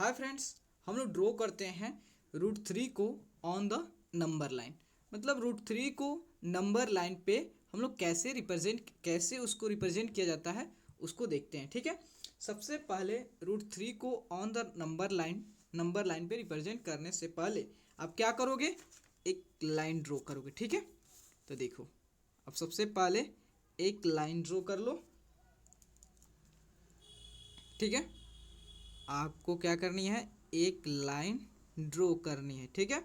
Hi friends, हम लोग draw करते हैं √3 को ऑन द नंबर लाइन। मतलब √3 को नंबर लाइन पे हम लोग कैसे उसको रिप्रेजेंट किया जाता है उसको देखते हैं। ठीक है, सबसे पहले √3 को ऑन द नंबर लाइन पे रिप्रेजेंट करने से पहले आप क्या करोगे, एक लाइन ड्रॉ करोगे। ठीक है, तो देखो अब सबसे पहले एक लाइन ड्रॉ कर लो। ठीक है, आपको क्या करनी है, एक लाइन ड्रॉ करनी है। ठीक है,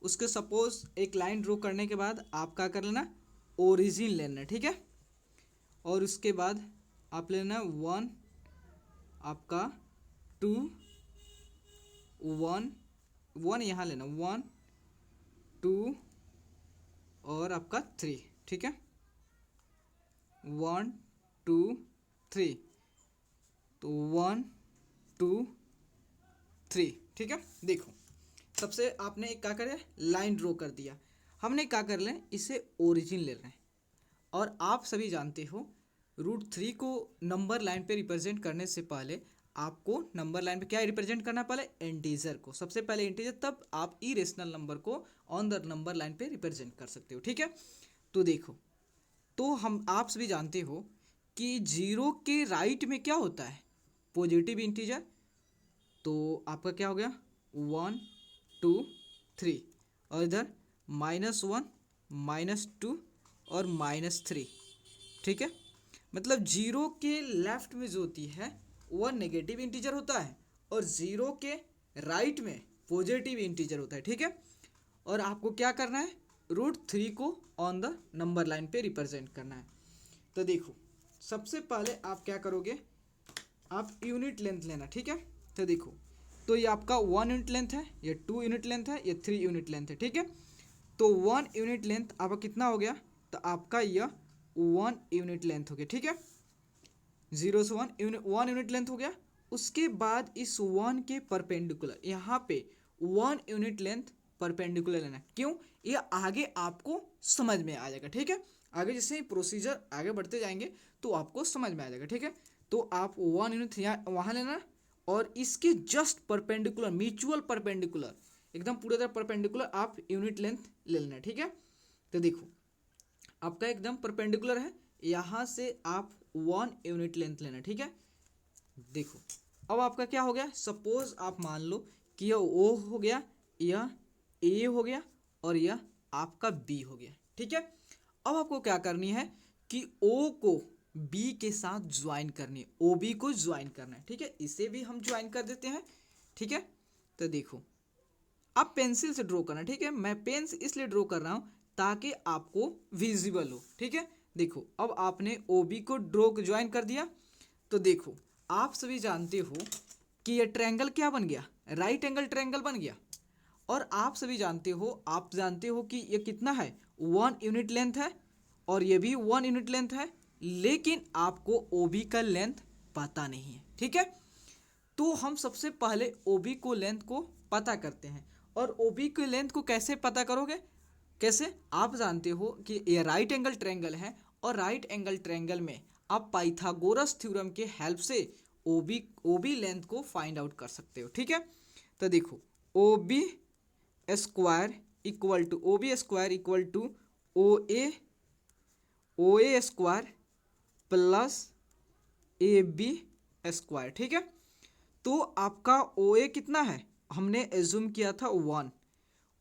उसके सपोज एक लाइन ड्रॉ करने के बाद आप क्या कर लेना, ओरिजिन लेना। ठीक है, और उसके बाद आप लेना 1, आपका 2, 1 1 यहाँ लेना, 1 2 और आपका 3। ठीक है, 1 2 3, तो 1 2 3। ठीक है, देखो सबसे आपने एक क्या करे, लाइन ड्रॉ कर दिया। हमने क्या कर लें, इसे ओरिजिन ले रहे हैं। और आप सभी जानते हो √3 को नंबर लाइन पे रिप्रेजेंट करने से पहले आपको नंबर लाइन पे क्या रिप्रेजेंट करना, पहले इंटीजर को, सबसे पहले इंटीजर, तब आप इरेशनल नंबर को ऑन द नंबर लाइन पे रिप्रेजेंट कर सकते हो। ठीक है, तो देखो, तो हम आप सभी जानते हो कि जीरो के राइट में क्या होता है, पॉजिटिव इंटीजर। तो आपका क्या हो गया, 1 2 3, और इधर -1 -2 और -3। ठीक है, मतलब जीरो के लेफ्ट में जो होती है वह नेगेटिव इंटीजर होता है और जीरो के राइट में पॉजिटिव इंटीजर होता है। ठीक है, और आपको क्या करना है, √3 को ऑन द नंबर लाइन पे रिप्रेजेंट करना है। तो देखो सबसे पहले आप क्या करोगे, आप यूनिट लेंथ लेना। ठीक है, तो देखो, तो ये आपका 1 यूनिट लेंथ है, ये 2 यूनिट लेंथ है, ये 3 यूनिट लेंथ है। ठीक है, तो 1 यूनिट लेंथ आपका कितना हो गया, तो आपका यह 1 यूनिट लेंथ हो गया। ठीक है, 0 से 1 यूनिट लेंथ हो गया। उसके बाद इस 1 के परपेंडिकुलर यहाँ पे 1 यूनिट लेंथ परपेंडिकुलर लेना। क्यों, ये आगे आपको समझ में आ जाएगा। ठीक है, आगे जैसे प्रोसीजर आगे बढ़ते जाएंगे तो आपको समझ में आ जाएगा। ठीक है, तो आप 1 यूनिट यहाँ वहाँ लेना, और इसके जस्ट परपेंडिकुलर, म्यूचुअल परपेंडिकुलर, एकदम पूरे तरह परपेंडिकुलर आप यूनिट लेंथ ले लेना। ठीक है, तो देखो आपका एकदम परपेंडिकुलर है, यहाँ से आप 1 यूनिट लेंथ लेना। ठीक है, देखो अब आपका क्या हो गया, सपोज आप मान लो कि यह ओ हो गया, यह ए हो गया और यह आपका बी हो गया। ठीक है, अब आपको क्या करनी है कि ओ को बी के साथ ज्वाइन करनी है, ओ बी को ज्वाइन करना है। ठीक है, इसे भी हम ज्वाइन कर देते हैं। ठीक है, तो देखो आप पेंसिल से ड्रॉ करना। ठीक है, मैं पेन से इसलिए ड्रॉ कर रहा हूँ ताकि आपको विजिबल हो। ठीक है, देखो अब आपने ओ बी को ड्रॉ ज्वाइन कर दिया। तो देखो आप सभी जानते हो कि ये ट्रायंगल क्या बन गया, राइट एंगल ट्रायंगल बन गया। और आप सभी जानते हो कि ये कितना है, 1 यूनिट लेंथ है और ये भी 1 यूनिट लेंथ है, लेकिन आपको ओ बी का लेंथ पता नहीं है। ठीक है, तो हम सबसे पहले ओ बी को लेंथ को पता करते हैं। और ओ बी की लेंथ को कैसे पता करोगे, कैसे, आप जानते हो कि ये राइट एंगल ट्रायंगल है और राइट एंगल ट्रायंगल में आप पाइथागोरस थ्योरम के हेल्प से ओ बी लेंथ को फाइंड आउट कर सकते हो। ठीक है, तो देखो O B square equal to O A square plus A B square. ठीक है, तो आपका ओ ए कितना है, हमने एज्यूम किया था 1,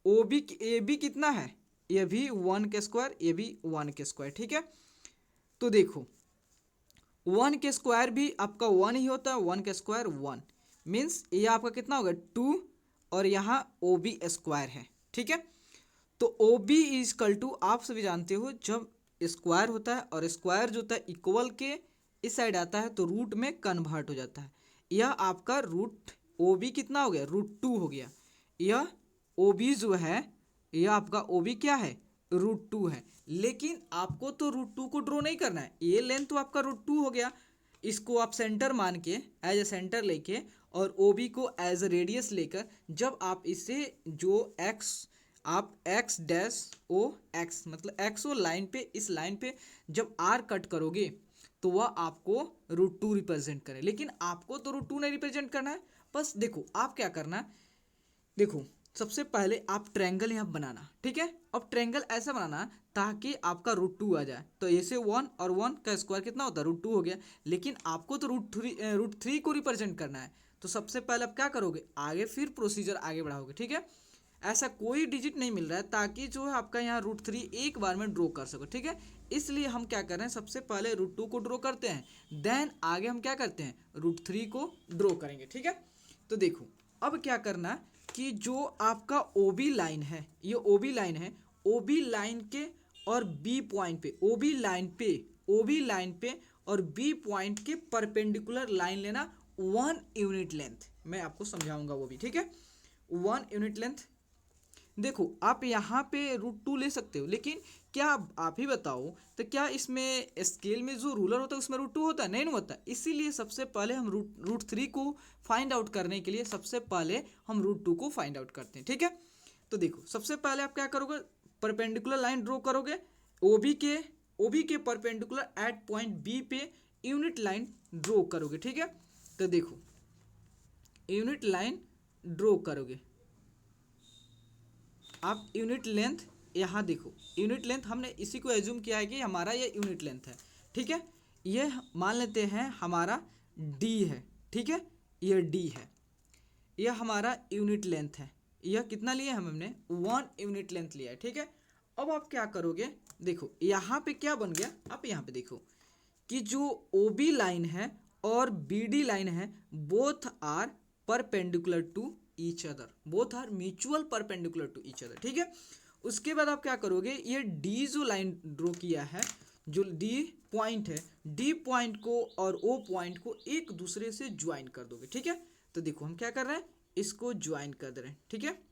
ओ बी ए बी कितना है, ये भी 1 के स्क्वायर, ये भी 1 के स्क्वायर। ठीक है, तो देखो 1 के स्क्वायर भी आपका 1 ही होता है, 1 के स्क्वायर 1 मीन्स ये आपका कितना होगा 2, और यहाँ ओ बी स्क्वायर है। ठीक है, तो ओ बी इजकल टू, आप सभी जानते हो जब स्क्वायर होता है और स्क्वायर जो होता है इक्वल के इस साइड आता है तो रूट में कन्वर्ट हो जाता है। यह आपका रूट ओ बी कितना हो गया, √2 हो गया। यह ओ बी जो है, यह आपका ओ बी क्या है, √2 है। लेकिन आपको तो √2 को ड्रॉ नहीं करना है, ये लेंथ तो आपका √2 हो गया। इसको आप सेंटर मान के, एज ए सेंटर लेके, और ओ बी को एज ए रेडियस लेकर, जब आप इसे जो एक्स, आप एक्स डैश ओ एक्स, मतलब एक्स ओ लाइन पे, इस लाइन पे जब आर कट करोगे तो वह आपको √2 रिप्रेजेंट करे, लेकिन आपको तो √2 नहीं रिप्रेजेंट करना है। बस देखो आप क्या करना है, देखो सबसे पहले आप ट्रायंगल यहाँ बनाना, ठीक है। अब ट्रायंगल ऐसा बनाना ताकि आपका √2 आ जाए, तो ऐसे 1 और 1 का स्क्वायर कितना होता है, √2 हो गया। लेकिन आपको तो √3 को रिप्रेजेंट करना है, तो सबसे पहले आप क्या करोगे, आगे फिर प्रोसीजर आगे बढ़ाओगे, ठीक है। ऐसा कोई डिजिट नहीं मिल रहा है ताकि जो है आपका यहाँ √3 एक बार में ड्रॉ कर सको, ठीक है। इसलिए हम क्या कर रहे हैं, सबसे पहले √2 को ड्रॉ करते हैं, देन आगे हम क्या करते हैं, √3 को ड्रॉ करेंगे, ठीक है। तो देखो अब क्या करना कि जो आपका OB लाइन है, ये OB लाइन है, OB लाइन के और B पॉइंट पे, OB लाइन पे और B पॉइंट के परपेंडिकुलर लाइन लेना 1 यूनिट लेंथ। मैं आपको समझाऊंगा वो भी, ठीक है। 1 यूनिट लेंथ। देखो आप यहाँ पे √2 ले सकते हो, लेकिन क्या आप ही बताओ, तो क्या इसमें स्केल में जो रूलर होता है उसमें √2 होता है, नहीं ना होता। इसीलिए सबसे पहले हम √3 को फाइंड आउट करने के लिए सबसे पहले हम √2 को फाइंड आउट करते हैं, ठीक है। तो देखो सबसे पहले आप क्या करोगे, परपेंडिकुलर लाइन ड्रॉ करोगे, OB के परपेंडिकुलर एट पॉइंट B पे यूनिट लाइन ड्रॉ करोगे, ठीक है। तो देखो यूनिट लाइन ड्रॉ करोगे आप, यूनिट लेंथ यहाँ देखो, यूनिट लेंथ हमने इसी को एज्यूम किया है कि हमारा ये यूनिट लेंथ है, ठीक है। ये मान लेते हैं हमारा D है, ठीक है, ये D है, यह हमारा यूनिट लेंथ है। यह कितना लिया हमने, 1 यूनिट लेंथ लिया है, ठीक है। अब आप क्या करोगे, देखो यहाँ पे क्या बन गया, आप यहाँ पे देखो कि जो OB लाइन है और BD लाइन है, both are perpendicular to each other, both are mutual perpendicular to each other, ठीक है। उसके बाद आप क्या करोगे, ये D जो लाइन ड्रॉ किया है, जो D पॉइंट है, D पॉइंट को और O पॉइंट को एक दूसरे से ज्वाइन कर दोगे, ठीक है। तो देखो हम क्या कर रहे हैं, इसको ज्वाइन कर दे रहे हैं, ठीक है।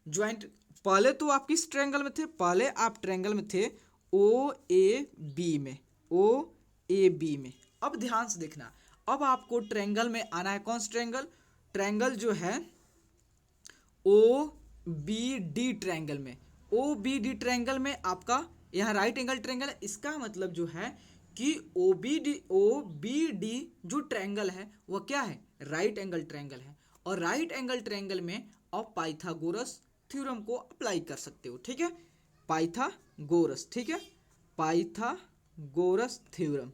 ज्वाइंट, पहले तो आप किस ट्रायंगल में थे, पहले आप ट्रायंगल में थे OAB में, OAB में। अब ध्यान से देखना, अब आपको ट्रायंगल में आना है, कौन सा ट्रायंगल, ट्रायंगल जो है OBD ट्रायंगल में। OBD ट्रायंगल में आपका यहाँ राइट एंगल ट्रायंगल है, इसका मतलब जो है कि OBD जो ट्रायंगल है वह क्या है, राइट एंगल ट्रायंगल है। और राइट एंगल ट्रायंगल में आप पाइथागोरस थ्योरम को अप्लाई कर सकते हो, ठीक है। पाइथागोरस, ठीक है, पाइथागोरस थ्योरम,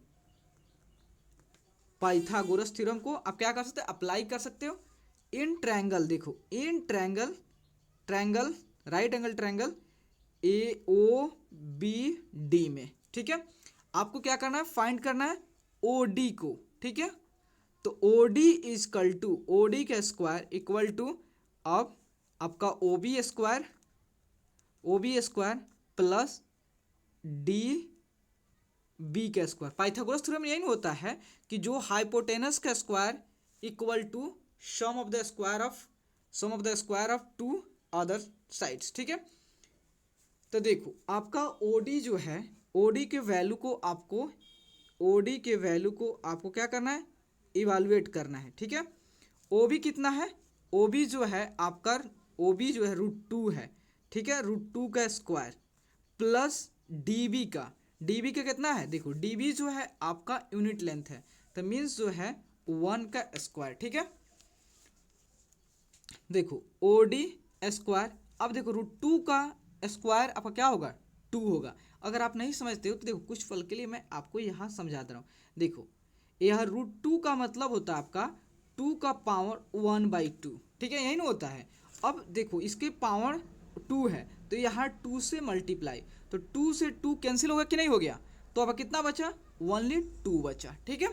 पाइथागोरस थ्योरम को आप क्या कर सकते हो, अप्लाई कर सकते हो इन ट्रायंगल। देखो in triangle right angle triangle AOBD में, ठीक है। आपको क्या करना है, फाइंड करना है OD को, ठीक है। तो OD इजकल टू, OD का स्क्वायर इक्वल टू अब आपका OB स्क्वायर प्लस DB का स्क्वायर। पाइथागोरस थ्योरम यही नहीं होता है कि जो हाइपोटेनस का square equal to sum of the square of two other sides, ठीक है। तो देखो आपका OD जो है, OD के वैल्यू को आपको क्या करना है, इवालुएट करना है, ठीक है। OB कितना है, OB जो है आपका, OB जो है √2 है, ठीक है, √2 का स्क्वायर प्लस DB का कितना है, देखो DB जो है आपका यूनिट लेंथ है, तो मीन्स जो है 1 का स्क्वायर, ठीक है। देखो OD स्क्वायर, अब देखो √2 का स्क्वायर आपका क्या होगा, 2 होगा। अगर आप नहीं समझते हो तो देखो कुछ पल के लिए मैं आपको यहाँ समझा दे रहा हूँ। देखो यह √2 का मतलब होता है आपका 2 का पावर 1/2, ठीक है, यही ना होता है। अब देखो इसके पावर 2 है, तो यहाँ 2 से मल्टीप्लाई, तो 2 से 2 कैंसिल होगा कि नहीं हो गया, तो अब कितना बचा, ओनली 2 बचा, ठीक है।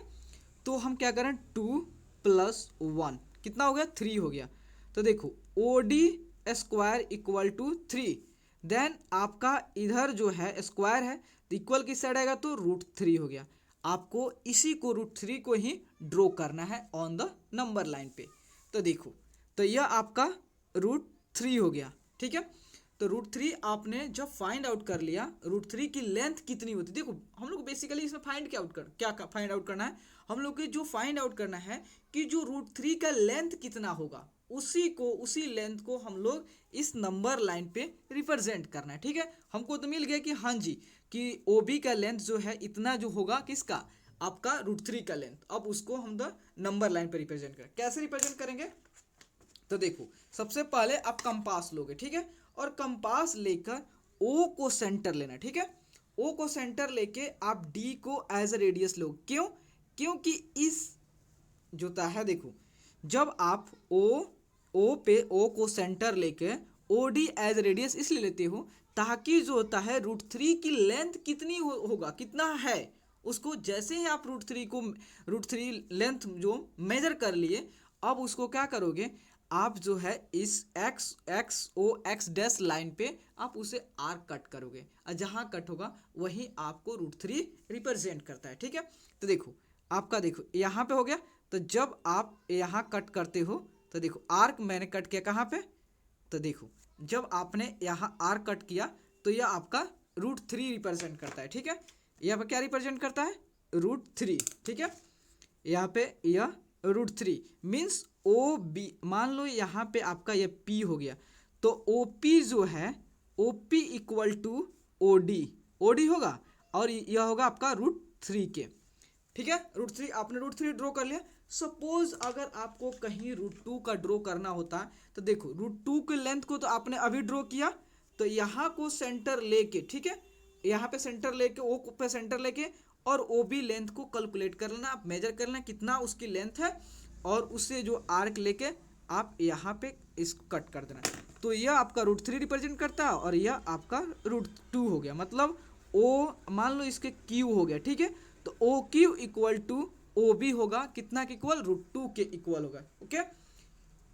तो हम क्या करें, 2 + 1 कितना हो गया, 3 हो गया। तो देखो OD square equal to 3, then आपका इधर जो है स्क्वायर है तो इक्वल किस साइड आएगा, तो √3 हो गया। आपको इसी को √3 को ही ड्रॉ करना है ऑन द नंबर लाइन पे। तो देखो, तो यह आपका √3 हो गया, ठीक है। तो √3 आपने जब फाइंड आउट कर लिया, √3 की लेंथ कितनी होती है, देखो हम लोग बेसिकली इसमें क्या फाइंड आउट करना है, हम लोग को जो फाइंड आउट करना है कि जो √3 का लेंथ कितना होगा, उसी लेंथ को हम लोग इस नंबर लाइन पे रिप्रेजेंट करना है, ठीक है। हमको तो मिल गया कि हाँ जी, कि ओ बी का लेंथ जो है इतना जो होगा किसका, आपका √3 का लेंथ। अब उसको हम द नंबर लाइन पे रिप्रेजेंट करें, कैसे रिप्रेजेंट करेंगे, तो देखो सबसे पहले आप कंपास लोगे, ठीक है, और कंपास लेकर ओ को सेंटर लेना, ठीक है, ओ को सेंटर लेके आप डी को एज अ रेडियस लो। क्यों, क्योंकि इस जो होता है देखो, जब आप ओ पे ओ को सेंटर लेके ओ डी एज रेडियस इसलिए लेते हो ताकि जो होता है √3 की लेंथ कितनी होगा, कितना है, उसको जैसे ही आप √3 लेंथ जो मेजर कर लिए, अब उसको क्या करोगे, आप जो है इस एक्स डैश लाइन पे आप उसे आर कट करोगे, और जहाँ कट होगा वही आपको √3 रिप्रेजेंट करता है, ठीक है। तो देखो आपका, देखो यहाँ पे हो गया, तो जब आप यहाँ कट करते हो तो देखो आर्क मैंने कट किया कहाँ पे, तो देखो जब आपने यहाँ आर कट किया तो यह आपका √3 रिप्रेजेंट करता है, ठीक है। यहाँ पे क्या रिप्रेजेंट करता है, √3, ठीक है। यहाँ पे यह √3 मीन्स ओ बी, मान लो यहाँ पे आपका ये पी हो गया, तो ओ पी जो है O P equal to O D होगा, और यह होगा आपका √3 के, ठीक है। √3 आपने √3 ड्रॉ कर लिया। सपोज अगर आपको कहीं √2 का ड्रॉ करना होता है, तो देखो √2 के लेंथ को तो आपने अभी ड्रॉ किया, तो यहाँ को सेंटर लेके, ठीक है, यहाँ पे सेंटर लेके ओ पे सेंटर लेके और ओ बी लेंथ को कैलकुलेट कर लेना, आप मेजर कर लेना कितना उसकी लेंथ है, और उससे जो आर्क लेके आप यहाँ पे इसको कट कर देना। तो यह आपका √3 रिप्रेजेंट करता है, और यह आपका √2 हो गया, मतलब ओ मान लो इसके क्यू हो गया, ठीक है। तो O Q equal to O B होगा, कितना के इक्वल, √2 के इक्वल होगा, ओके।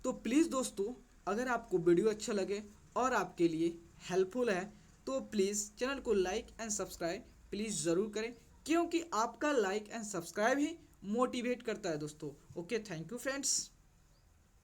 तो प्लीज़ दोस्तों, अगर आपको वीडियो अच्छा लगे और आपके लिए हेल्पफुल है तो प्लीज़ चैनल को लाइक एंड सब्सक्राइब प्लीज़ ज़रूर करें, क्योंकि आपका like and subscribe he motivate करता है दोस्तों। Okay, thank you friends.